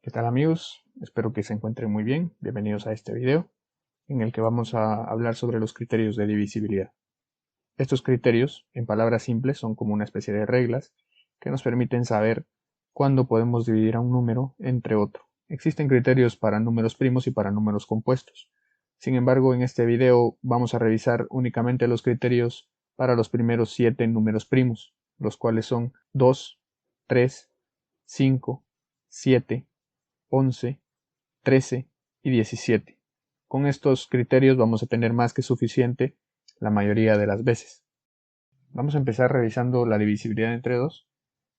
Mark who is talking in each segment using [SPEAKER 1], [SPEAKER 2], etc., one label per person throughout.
[SPEAKER 1] ¿Qué tal amigos? Espero que se encuentren muy bien. Bienvenidos a este video en el que vamos a hablar sobre los criterios de divisibilidad. Estos criterios, en palabras simples, son como una especie de reglas que nos permiten saber cuándo podemos dividir a un número entre otro. Existen criterios para números primos y para números compuestos. Sin embargo, en este video vamos a revisar únicamente los criterios para los primeros 7 números primos, los cuales son 2, 3, 5, 7, 11, 13 y 17. Con estos criterios vamos a tener más que suficiente la mayoría de las veces. Vamos a empezar revisando la divisibilidad entre 2.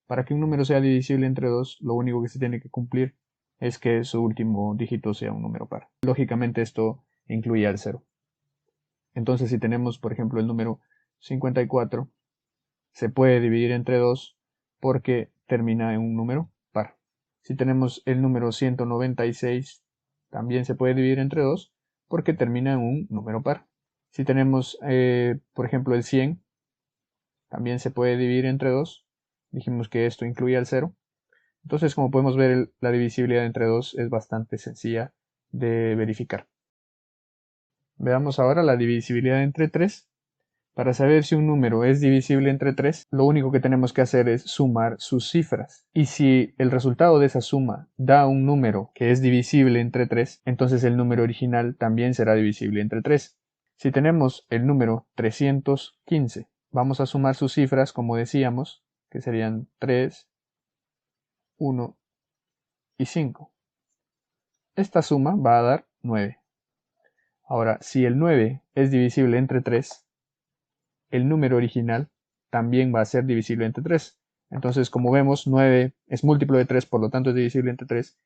[SPEAKER 1] Para que un número sea divisible entre 2, lo único que se tiene que cumplir es que su último dígito sea un número par. Lógicamente esto incluye al 0. Entonces si tenemos por ejemplo el número 54, se puede dividir entre 2 porque termina en un número par. Si tenemos el número 196, también se puede dividir entre 2 porque termina en un número par. Si tenemos, por ejemplo, el 100, también se puede dividir entre 2. Dijimos que esto incluye al 0. Entonces, como podemos ver, la divisibilidad entre 2 es bastante sencilla de verificar. Veamos ahora la divisibilidad entre 3. Para saber si un número es divisible entre 3, lo único que tenemos que hacer es sumar sus cifras. Y si el resultado de esa suma da un número que es divisible entre 3, entonces el número original también será divisible entre 3. Si tenemos el número 315, vamos a sumar sus cifras, como decíamos, que serían 3, 1 y 5. Esta suma va a dar 9. Ahora, si el 9 es divisible entre 3, el número original también va a ser divisible entre 3. Entonces, como vemos, 9 es múltiplo de 3, por lo tanto es divisible entre 3.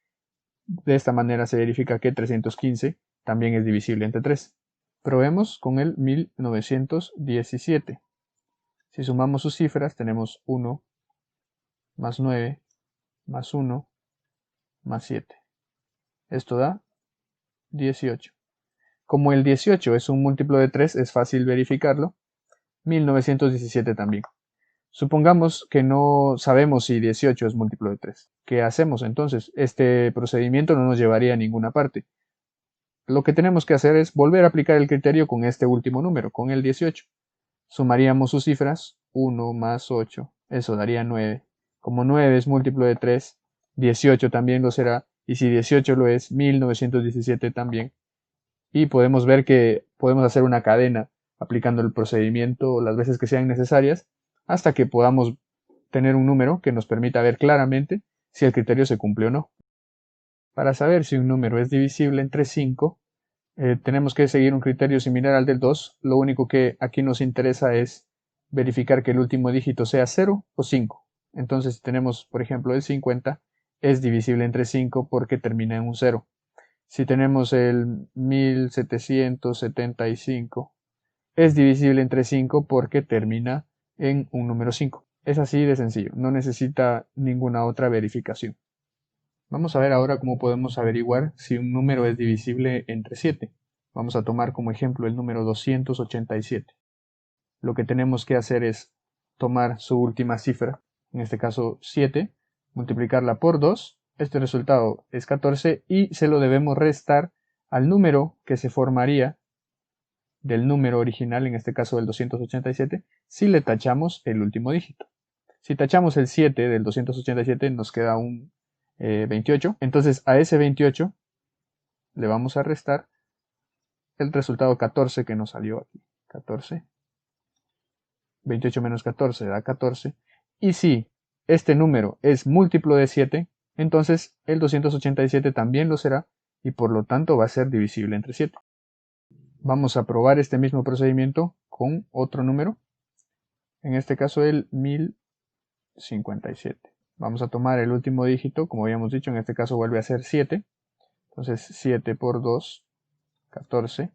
[SPEAKER 1] De esta manera se verifica que 315 también es divisible entre 3. Probemos con el 1917. Si sumamos sus cifras, tenemos 1 más 9 más 1 más 7. Esto da 18. Como el 18 es un múltiplo de 3, es fácil verificarlo. 1917 también. Supongamos que no sabemos si 18 es múltiplo de 3. ¿Qué hacemos entonces? Este procedimiento no nos llevaría a ninguna parte. Lo que tenemos que hacer es volver a aplicar el criterio con este último número, con el 18. Sumaríamos sus cifras, 1 más 8, eso daría 9. Como 9 es múltiplo de 3, 18 también lo será, y si 18 lo es, 1917 también. Y podemos ver que podemos hacer una cadena aplicando el procedimiento las veces que sean necesarias hasta que podamos tener un número que nos permita ver claramente si el criterio se cumple o no. Para saber si un número es divisible entre 5, tenemos que seguir un criterio similar al del 2. Lo único que aquí nos interesa es verificar que el último dígito sea 0 o 5. Entonces, si tenemos, por ejemplo, el 50, es divisible entre 5 porque termina en un 0. Si tenemos el 1775, es divisible entre 5 porque termina en un número 5. Es así de sencillo, no necesita ninguna otra verificación. Vamos a ver ahora cómo podemos averiguar si un número es divisible entre 7. Vamos a tomar como ejemplo el número 287. Lo que tenemos que hacer es tomar su última cifra, en este caso 7, multiplicarla por 2. Este resultado es 14 y se lo debemos restar al número que se formaría del número original, en este caso del 287, si le tachamos el último dígito. Si tachamos el 7 del 287 nos queda un 28. Entonces a ese 28 le vamos a restar el resultado 14 que nos salió aquí. 14. 28 menos 14 da 14. Y si este número es múltiplo de 7, entonces el 287 también lo será y por lo tanto va a ser divisible entre 7. Vamos a probar este mismo procedimiento con otro número, en este caso el 1057. Vamos a tomar el último dígito, como habíamos dicho, en este caso vuelve a ser 7. Entonces 7 por 2, 14.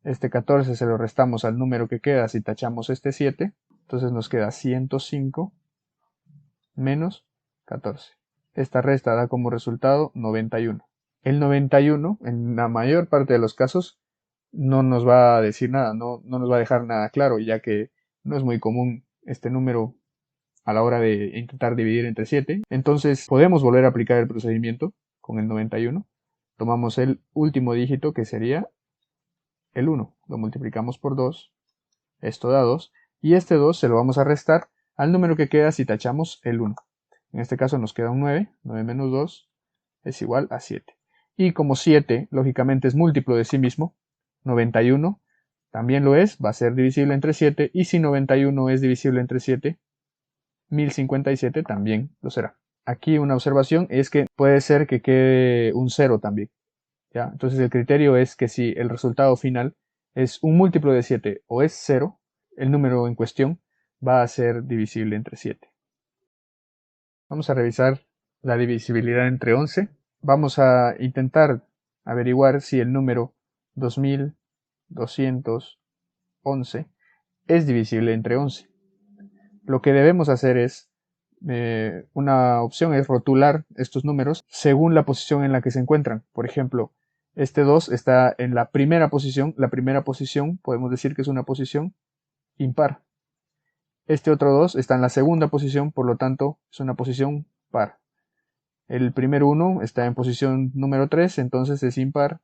[SPEAKER 1] Este 14 se lo restamos al número que queda si tachamos este 7. Entonces nos queda 105 menos 14. Esta resta da como resultado 91. El 91, en la mayor parte de los casos, no nos va a decir nada, no nos va a dejar nada claro, ya que no es muy común este número a la hora de intentar dividir entre 7. Entonces podemos volver a aplicar el procedimiento con el 91. Tomamos el último dígito, que sería el 1. Lo multiplicamos por 2. Esto da 2. Y este 2 se lo vamos a restar al número que queda si tachamos el 1. En este caso nos queda un 9. 9 menos 2 es igual a 7. Y como 7, lógicamente, es múltiplo de sí mismo, 91 también lo es, va a ser divisible entre 7. Y si 91 es divisible entre 7, 1057 también lo será. Aquí una observación es que puede ser que quede un 0 también, ¿ya? Entonces el criterio es que si el resultado final es un múltiplo de 7 o es 0, el número en cuestión va a ser divisible entre 7. Vamos a revisar la divisibilidad entre 11. Vamos a intentar averiguar si el número 2211 es divisible entre 11. Lo que debemos hacer es, una opción es rotular estos números según la posición en la que se encuentran. Por ejemplo, este 2 está en la primera posición. La primera posición podemos decir que es una posición impar. Este otro 2 está en la segunda posición, por lo tanto es una posición par. El primer 1 está en posición número 3, entonces es impar.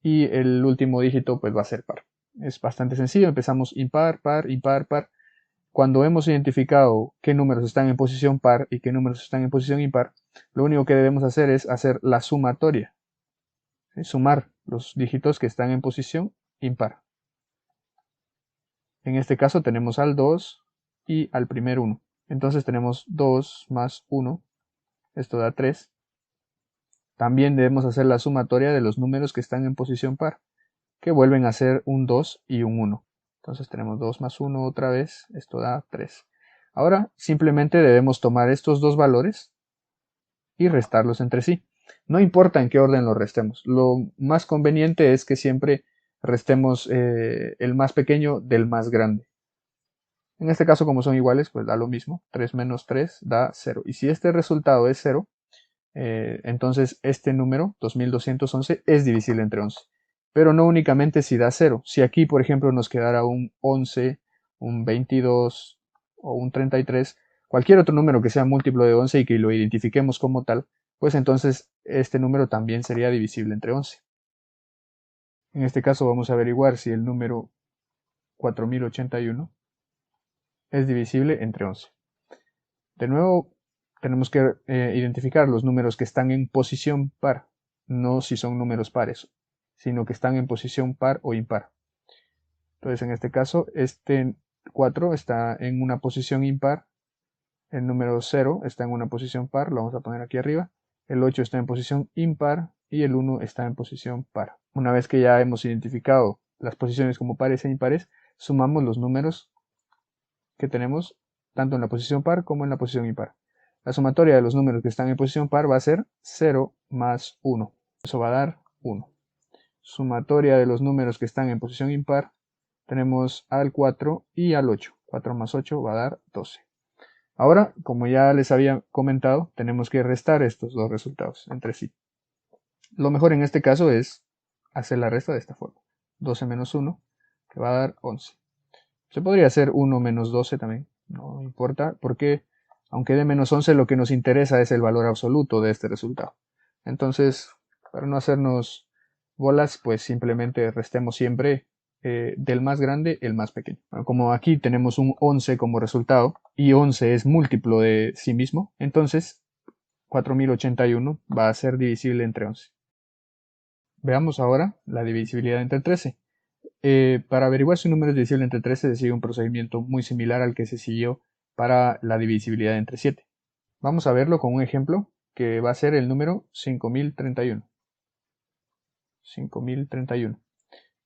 [SPEAKER 1] Y el último dígito pues va a ser par. Es bastante sencillo, empezamos impar, par, impar, par. Cuando hemos identificado qué números están en posición par y qué números están en posición impar, lo único que debemos hacer es hacer la sumatoria. Sumar los dígitos que están en posición impar. En este caso tenemos al 2 y al primer 1. Entonces tenemos 2 más 1. Esto da 3. También debemos hacer la sumatoria de los números que están en posición par, que vuelven a ser un 2 y un 1. Entonces tenemos 2 más 1 otra vez. Esto da 3. Ahora simplemente debemos tomar estos dos valores y restarlos entre sí. No importa en qué orden los restemos. Lo más conveniente es que siempre restemos el más pequeño del más grande. En este caso, como son iguales, pues da lo mismo. 3 menos 3 da 0. Y si este resultado es 0, entonces este número, 2211, es divisible entre 11. Pero no únicamente si da 0. Si aquí, por ejemplo, nos quedara un 11, un 22 o un 33, cualquier otro número que sea múltiplo de 11 y que lo identifiquemos como tal, pues entonces este número también sería divisible entre 11. En este caso vamos a averiguar si el número 4081 es divisible entre 11. De nuevo, tenemos que identificar los números que están en posición par, no si son números pares, sino que están en posición par o impar. Entonces, en este caso, este 4 está en una posición impar, el número 0 está en una posición par, lo vamos a poner aquí arriba, el 8 está en posición impar y el 1 está en posición par. Una vez que ya hemos identificado las posiciones como pares e impares, sumamos los números que tenemos tanto en la posición par como en la posición impar. La sumatoria de los números que están en posición par va a ser 0 más 1. Eso va a dar 1. Sumatoria de los números que están en posición impar, tenemos al 4 y al 8. 4 más 8 va a dar 12. Ahora, como ya les había comentado, tenemos que restar estos dos resultados entre sí. Lo mejor en este caso es hacer la resta de esta forma. 12 menos 1, que va a dar 11. Se podría hacer 1 menos 12 también, no importa, porque aunque dé menos 11, lo que nos interesa es el valor absoluto de este resultado. Entonces, para no hacernos bolas, pues simplemente restemos siempre del más grande el más pequeño. Bueno, como aquí tenemos un 11 como resultado, y 11 es múltiplo de sí mismo, entonces 4081 va a ser divisible entre 11. Veamos ahora la divisibilidad entre 13. Para averiguar si un número es divisible entre 13 se sigue un procedimiento muy similar al que se siguió para la divisibilidad entre 7. Vamos a verlo con un ejemplo que va a ser el número 5031. 5031.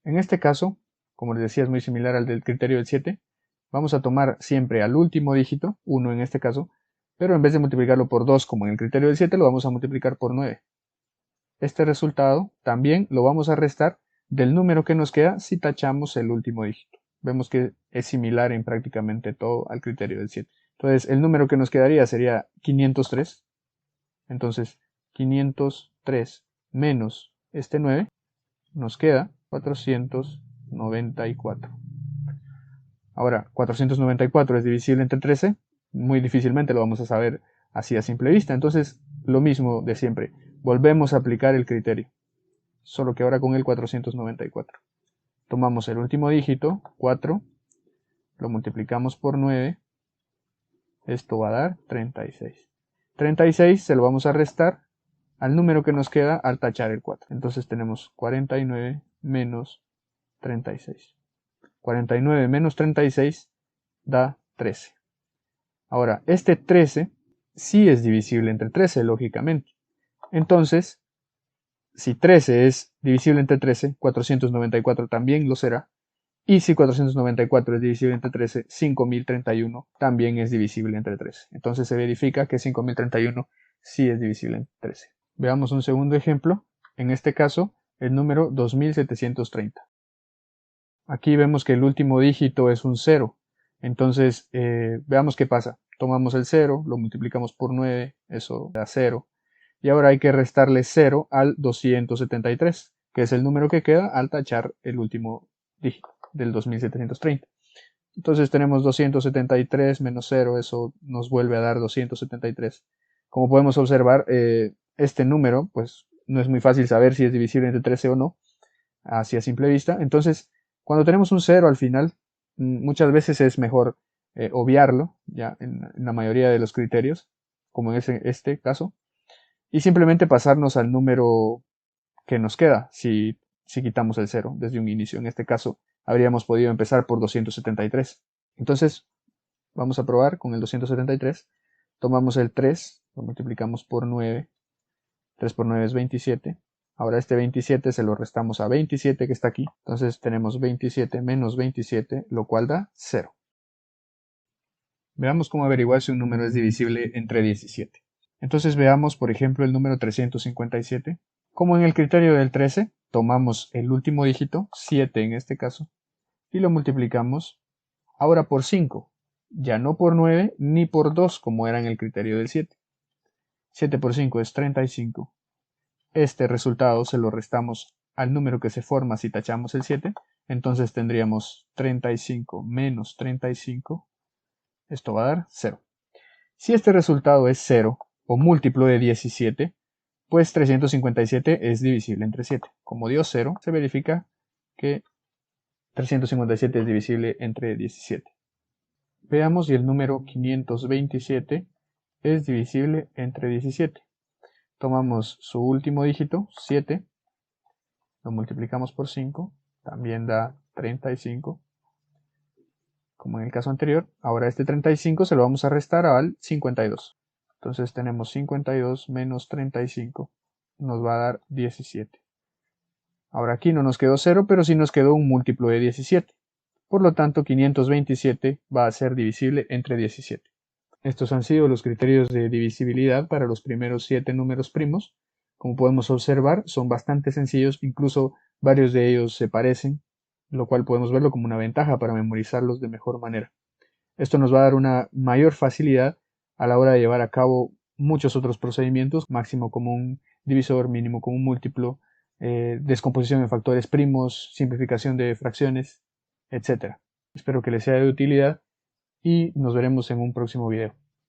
[SPEAKER 1] En este caso, como les decía, es muy similar al del criterio del 7. Vamos a tomar siempre al último dígito, 1 en este caso, pero en vez de multiplicarlo por 2 como en el criterio del 7, lo vamos a multiplicar por 9. Este resultado también lo vamos a restar del número que nos queda si tachamos el último dígito. Vemos que es similar en prácticamente todo al criterio del 7. Entonces el número que nos quedaría sería 503. Entonces 503 menos este 9 nos queda 494. Ahora, 494 es divisible entre 13. Muy difícilmente lo vamos a saber así a simple vista. Entonces, lo mismo de siempre. volvemos a aplicar el criterio, solo que ahora con el 494. Tomamos el último dígito, 4, lo multiplicamos por 9, esto va a dar 36. 36 se lo vamos a restar al número que nos queda al tachar el 4. Entonces tenemos 49 menos 36. 49 menos 36 da 13. Ahora, este 13 sí es divisible entre 13, lógicamente. Entonces, si 13 es divisible entre 13, 494 también lo será. Y si 494 es divisible entre 13, 5031 también es divisible entre 13. Entonces se verifica que 5031 sí es divisible entre 13. Veamos un segundo ejemplo. En este caso, el número 2730. Aquí vemos que el último dígito es un 0. Entonces, veamos qué pasa. Tomamos el 0, lo multiplicamos por 9, eso da 0. Y ahora hay que restarle 0 al 273, que es el número que queda al tachar el último dígito del 2730. Entonces tenemos 273 menos 0, eso nos vuelve a dar 273. Como podemos observar, este número, pues no es muy fácil saber si es divisible entre 13 o no, así a simple vista. Entonces, cuando tenemos un 0 al final, muchas veces es mejor obviarlo, ya en la mayoría de los criterios, como en este caso, y simplemente pasarnos al número que nos queda si quitamos el 0 desde un inicio. En este caso, habríamos podido empezar por 273. Entonces, vamos a probar con el 273. Tomamos el 3, lo multiplicamos por 9. 3 por 9 es 27. Ahora este 27 se lo restamos a 27 que está aquí. Entonces tenemos 27 menos 27, lo cual da 0. Veamos cómo averiguar si un número es divisible entre 17. Entonces veamos, por ejemplo, el número 357. Como en el criterio del 13, tomamos el último dígito, 7 en este caso, y lo multiplicamos ahora por 5, ya no por 9 ni por 2 como era en el criterio del 7. 7 por 5 es 35. Este resultado se lo restamos al número que se forma si tachamos el 7, entonces tendríamos 35 menos 35, esto va a dar 0. Si este resultado es 0 o múltiplo de 17, pues 357 es divisible entre 7. Como dio 0, se verifica que 357 es divisible entre 17. Veamos si el número 527 es divisible entre 17. Tomamos su último dígito, 7, lo multiplicamos por 5, también da 35, como en el caso anterior. Ahora este 35 se lo vamos a restar al 52. Entonces tenemos 52 menos 35, nos va a dar 17. Ahora aquí no nos quedó 0, pero sí nos quedó un múltiplo de 17. Por lo tanto, 527 va a ser divisible entre 17. Estos han sido los criterios de divisibilidad para los primeros 7 números primos. Como podemos observar, son bastante sencillos, incluso varios de ellos se parecen, lo cual podemos verlo como una ventaja para memorizarlos de mejor manera. Esto nos va a dar una mayor facilidad a la hora de llevar a cabo muchos otros procedimientos, máximo común divisor, mínimo común múltiplo, descomposición en factores primos, simplificación de fracciones, etc. Espero que les sea de utilidad y nos veremos en un próximo video.